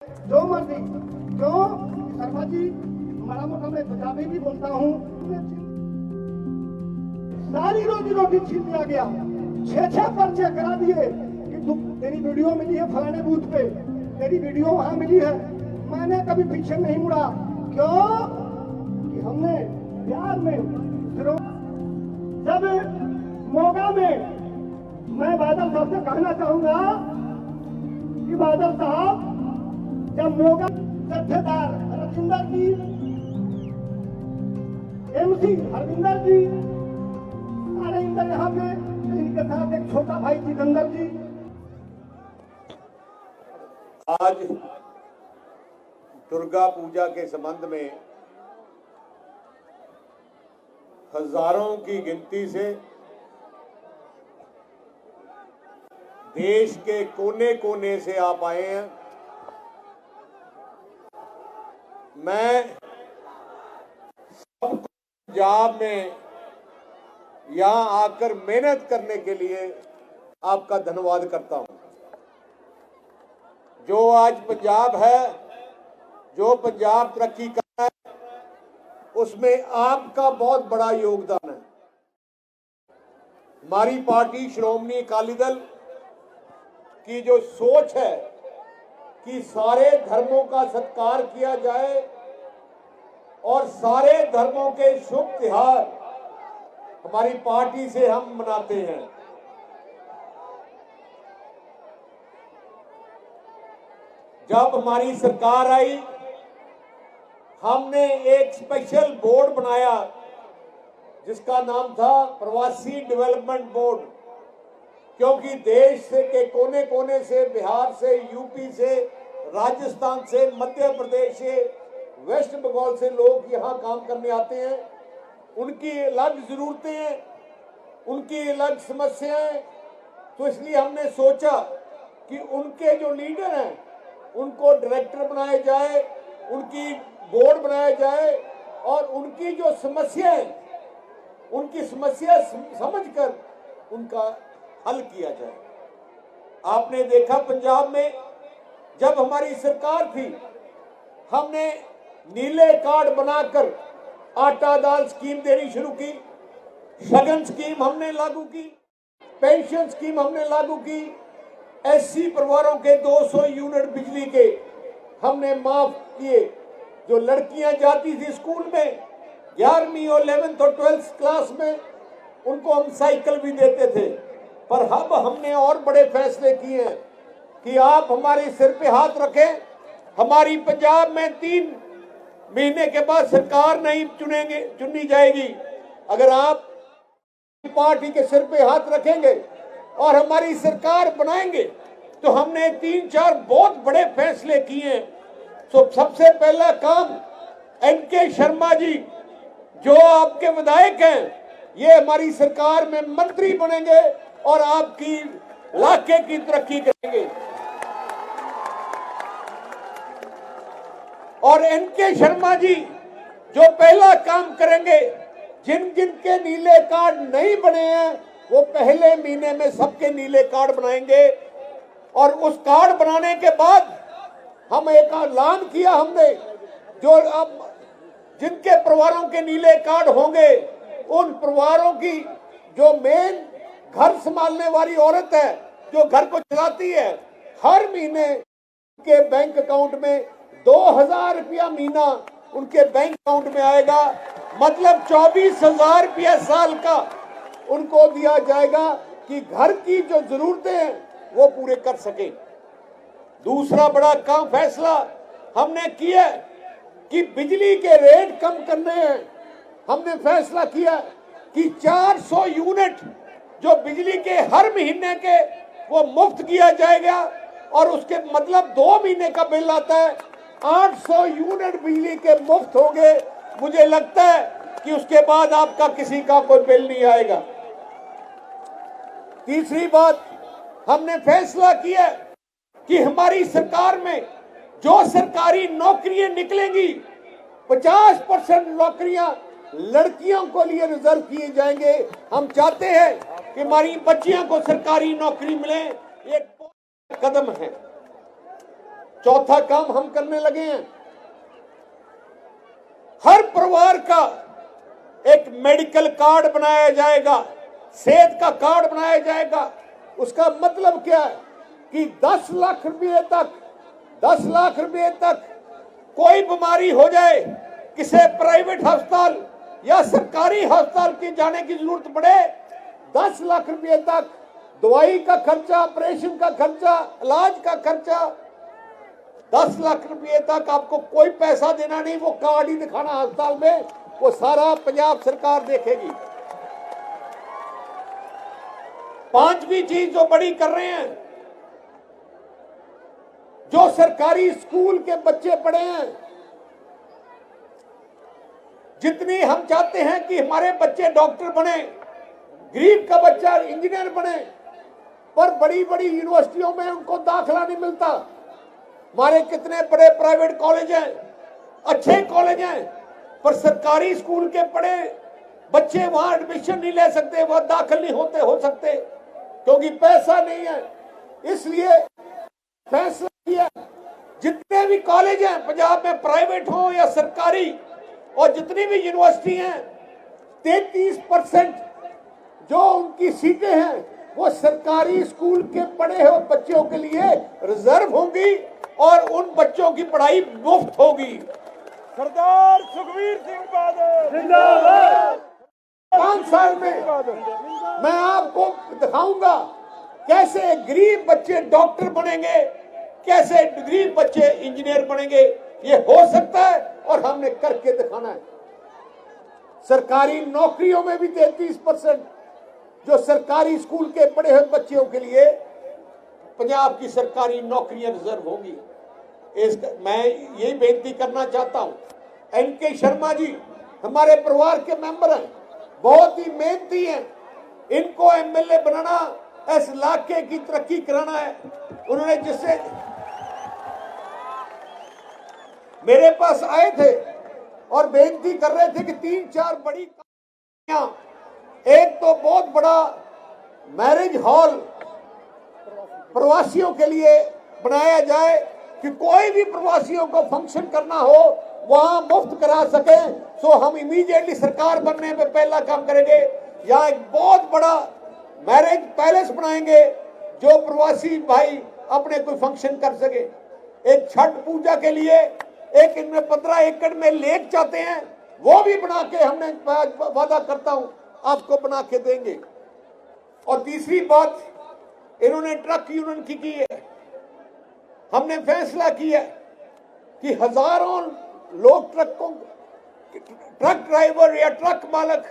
जो मर्जी क्यों शर्मा जी, माड़ा मोटा मैं पंजाबी भी बोलता हूँ। सारी रोजी रोटी छीन लिया गया, 6 पर्चे करा दिए कि तू तेरी वीडियो मिली है फलाने बूथ पे, तेरी वीडियो वहां मिली है। मैंने कभी पीछे नहीं मुड़ा, क्यों कि हमने प्यार में जब मोगा में मैं बादल साहब से कहना चाहूंगा कि बादल साहब जब मोगा जत्थेदार रजिंदर जी, MC हरविंदर जी, अरे इंदर यहाँ पे इनके साथ एक छोटा भाई जितेंद्र जी। आज दुर्गा पूजा के संबंध में हजारों की गिनती से देश के कोने कोने से आप आए हैं। मैं सबको पंजाब में यहां आकर मेहनत करने के लिए आपका धन्यवाद करता हूं। जो आज पंजाब है, जो पंजाब तरक्की कर रहा है, उसमें आपका बहुत बड़ा योगदान है। हमारी पार्टी श्रोमणी अकाली दल की जो सोच है कि सारे धर्मों का सत्कार किया जाए और सारे धर्मों के शुभ त्योहार हमारी पार्टी से हम मनाते हैं। जब हमारी सरकार आई, हमने एक स्पेशल बोर्ड बनाया जिसका नाम था प्रवासी डेवलपमेंट बोर्ड, क्योंकि देश से के कोने कोने से, बिहार से, यूपी से, राजस्थान से, मध्य प्रदेश से, वेस्ट बंगाल से लोग यहाँ काम करने आते हैं। उनकी अलग जरूरतें हैं, उनकी अलग समस्याएं, तो इसलिए हमने सोचा कि उनके जो लीडर हैं उनको डायरेक्टर बनाया जाए, उनकी बोर्ड बनाया जाए और उनकी जो समस्याएं, उनकी समस्या समझकर उनका हल किया जाए। आपने देखा पंजाब में जब हमारी सरकार थी, हमने नीले कार्ड बनाकर आटा दाल स्कीम देनी शुरू की, शगन स्कीम हमने लागू की, पेंशन स्कीम हमने लागू की, SC परिवारों के 200 यूनिट बिजली के हमने माफ किए। जो लड़कियां जाती थी स्कूल में 11वीं और 11th और 12th क्लास में, उनको हम साइकिल भी देते थे। पर अब हमने और बड़े फैसले किए हैं कि आप हमारे सिर पे हाथ रखें। हमारी पंजाब में 3 महीने के बाद सरकार नहीं चुनी जाएगी। अगर आप पार्टी के सिर पे हाथ रखेंगे और हमारी सरकार बनाएंगे तो हमने 3-4 बहुत बड़े फैसले किए हैं। तो सबसे पहला काम, NK शर्मा जी जो आपके विधायक हैं, ये हमारी सरकार में मंत्री बनेंगे और आपकी इलाके की तरक्की करेंगे। और NK शर्मा जी जो पहला काम करेंगे, जिन जिन के नीले कार्ड नहीं बने हैं वो पहले महीने में सबके नीले कार्ड बनाएंगे। और उस कार्ड बनाने के बाद हम एक ऐलान किया हमने, जो अब जिनके परिवारों के नीले कार्ड होंगे, उन परिवारों की जो मेन घर संभालने वाली औरत है, जो घर को चलाती है, हर महीने के बैंक अकाउंट में 2000 रुपया महीना उनके बैंक अकाउंट में आएगा। मतलब 24,000 रुपया साल का उनको दिया जाएगा कि घर की जो जरूरतें हैं वो पूरे कर सके। दूसरा बड़ा काम फैसला हमने किया कि बिजली के रेट कम करने हैं। हमने फैसला किया कि 400 यूनिट जो बिजली के हर महीने के वो मुफ्त किया जाएगा, और उसके मतलब 2 महीने का बिल आता है, 800 यूनिट बिजली के मुफ्त होंगे। मुझे लगता है कि उसके बाद आपका किसी का कोई बिल नहीं आएगा। तीसरी बात, हमने फैसला किया कि हमारी सरकार में जो सरकारी नौकरियां निकलेंगी, 50% नौकरियां लड़कियों को लिए रिजर्व किए जाएंगे। हम चाहते हैं कि हमारी बच्चियों को सरकारी नौकरी मिले, एक कदम है। चौथा काम हम करने लगे हैं, हर परिवार का एक मेडिकल कार्ड बनाया जाएगा, सेहत का कार्ड बनाया जाएगा। उसका मतलब क्या है कि 10 लाख रुपए तक कोई बीमारी हो जाए, किसी प्राइवेट अस्पताल या सरकारी अस्पताल की जाने की जरूरत पड़े, 10 लाख रुपए तक दवाई का खर्चा, ऑपरेशन का खर्चा, इलाज का खर्चा, 10 लाख रुपए तक आपको कोई पैसा देना नहीं, वो कार्ड ही दिखाना अस्पताल में, वो सारा पंजाब सरकार देखेगी। पांचवी चीज जो बड़ी कर रहे हैं, जो सरकारी स्कूल के बच्चे पढ़े हैं, जितनी हम चाहते हैं कि हमारे बच्चे डॉक्टर बने, गरीब का बच्चा इंजीनियर बने, पर बड़ी बड़ी यूनिवर्सिटियों में उनको दाखिला नहीं मिलता। हमारे कितने बड़े प्राइवेट कॉलेज हैं, अच्छे कॉलेज हैं, पर सरकारी स्कूल के पढ़े बच्चे वहां एडमिशन नहीं ले सकते, वहां दाखिल नहीं हो सकते क्योंकि पैसा नहीं है। इसलिए फैसला किया, जितने भी कॉलेज हैं पंजाब में, प्राइवेट हो या सरकारी, और जितनी भी यूनिवर्सिटी हैं, 33% जो उनकी सीटें हैं वो सरकारी स्कूल के पढ़े हुए बच्चों के लिए रिजर्व होंगी और उन बच्चों की पढ़ाई मुफ्त होगी। सरदार सुखबीर सिंह बादल जिंदाबाद। 5 साल में मैं आपको दिखाऊंगा कैसे गरीब बच्चे डॉक्टर बनेंगे, कैसे गरीब बच्चे इंजीनियर बनेंगे। ये हो सकता है और हमने करके दिखाना है। सरकारी नौकरियों में भी 33% जो सरकारी स्कूल के पढ़े हुए बच्चों के लिए पंजाब की सरकारी नौकरियां रिजर्व होंगी। मैं यही बेनती करना चाहता हूं, एनके शर्मा जी हमारे परिवार के मेंबर हैं, बहुत ही मेहनती हैं, इनको एमएलए बनाना, इस इलाके की तरक्की कराना है। उन्होंने जिससे मेरे पास आए थे और बेनती कर रहे थे कि 3-4 बड़ी कंपनियां, एक तो बहुत बड़ा मैरिज हॉल प्रवासियों के लिए बनाया जाए कि कोई भी प्रवासियों को फंक्शन करना हो वहां मुफ्त करा सके। सो हम इमीडिएटली सरकार बनने में पहला काम करेंगे, यहाँ एक बहुत बड़ा मैरिज पैलेस बनाएंगे जो प्रवासी भाई अपने कोई फंक्शन कर सके। एक छठ पूजा के लिए एक इनमें 15 एकड़ में लेक चाहते हैं, वो भी बना के हमने वादा करता हूं आपको बना के देंगे। और तीसरी बात इन्होंने ट्रक यूनियन की है। हमने फैसला किया कि हजारों लोग ट्रक ड्राइवर या ट्रक मालक,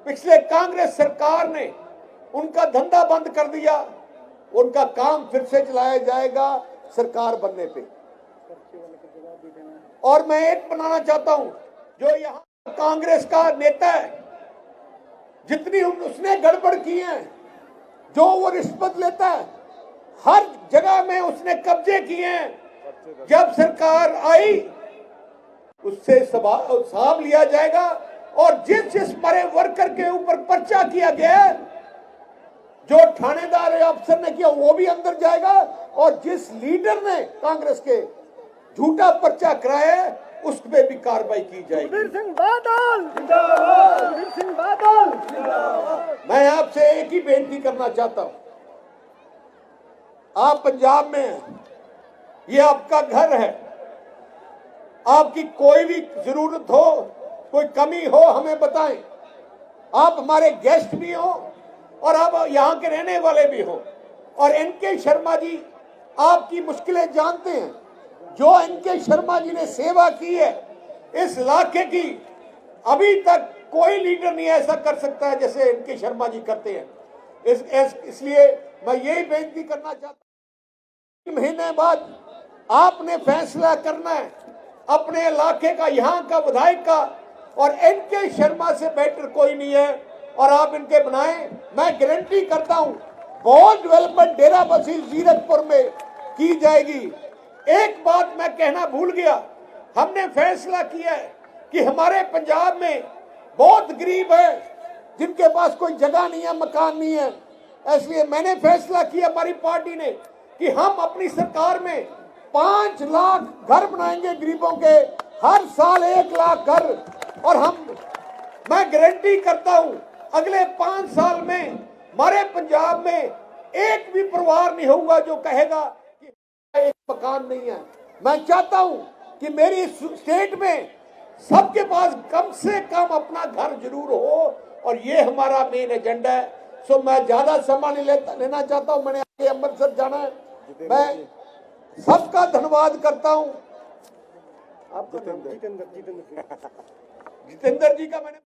पिछले कांग्रेस सरकार ने उनका धंधा बंद कर दिया, उनका काम फिर से चलाया जाएगा सरकार बनने पे। और मैं एक बनाना चाहता हूं, जो यहां कांग्रेस का नेता है, जितनी उसने गड़बड़ की है, जो वो रिश्वत लेता है, हर जगह में उसने कब्जे किए हैं। जब सरकार आई उससे हिसाब लिया जाएगा और जिस हमारे वर्कर के ऊपर पर्चा किया गया, जो थानेदार या अफसर ने किया वो भी अंदर जाएगा, और जिस लीडर ने कांग्रेस के झूठा पर्चा कराया उस पे भी कार्रवाई की जाएगी। सुखबीर सिंह बादल जिंदाबाद। सुखबीर सिंह बादल जिंदाबाद। मैं आपसे एक ही बेनती करना चाहता हूं, आप पंजाब में हैं, ये आपका घर है, आपकी कोई भी जरूरत हो, कोई कमी हो हमें बताएं। आप हमारे गेस्ट भी हो और आप यहाँ के रहने वाले भी हो, और एनके शर्मा जी आपकी मुश्किलें जानते हैं। जो एनके शर्मा जी ने सेवा की है इस इलाके की, अभी तक कोई लीडर नहीं ऐसा कर सकता है जैसे एनके शर्मा जी करते हैं। इसलिए मैं यही बेनती करना चाहता हूं, 3 महीने बाद आपने फैसला करना है अपने इलाके का, यहाँ का विधायक का, और एनके शर्मा से बेटर कोई नहीं है, और आप इनके बनाएं। मैं गारंटी करता हूं बहुत डेवलपमेंट डेराबस्सी जीरकपुर में की जाएगी। एक बात मैं कहना भूल गया, हमने फैसला किया है कि हमारे पंजाब में बहुत गरीब है जिनके पास कोई जगह नहीं है, मकान नहीं है। इसलिए मैंने फैसला किया, हमारी पार्टी ने, कि हम अपनी सरकार में 5 लाख घर बनाएंगे गरीबों के, हर साल 1 लाख घर। और मैं गारंटी करता हूं अगले 5 साल में हमारे पंजाब में एक भी परिवार नहीं होगा जो कहेगा कि एक मकान नहीं है। मैं चाहता हूं कि मेरी स्टेट में सबके पास कम से कम अपना घर जरूर हो, और ये हमारा मेन एजेंडा है। सो मैं ज्यादा समय नहीं लेना चाहता हूं, मैंने आगे अमृतसर जाना है। मैं सबका धन्यवाद करता हूं। जितेंद्र जी का मैंने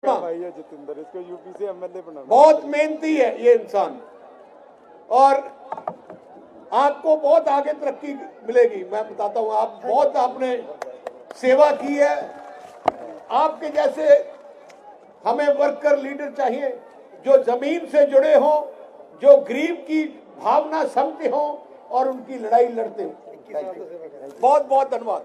भाई है जितेंद्र, इसको यूपी से एमएलए बनाना। बहुत मेहनती है ये इंसान, और आपको बहुत आगे तरक्की मिलेगी। मैं बताता हूं, आप बहुत आपने सेवा की है। आपके जैसे हमें वर्कर लीडर चाहिए जो जमीन से जुड़े हों, जो गरीब की भावना समझते हों और उनकी लड़ाई लड़ते हों। बहुत बहुत धन्यवाद।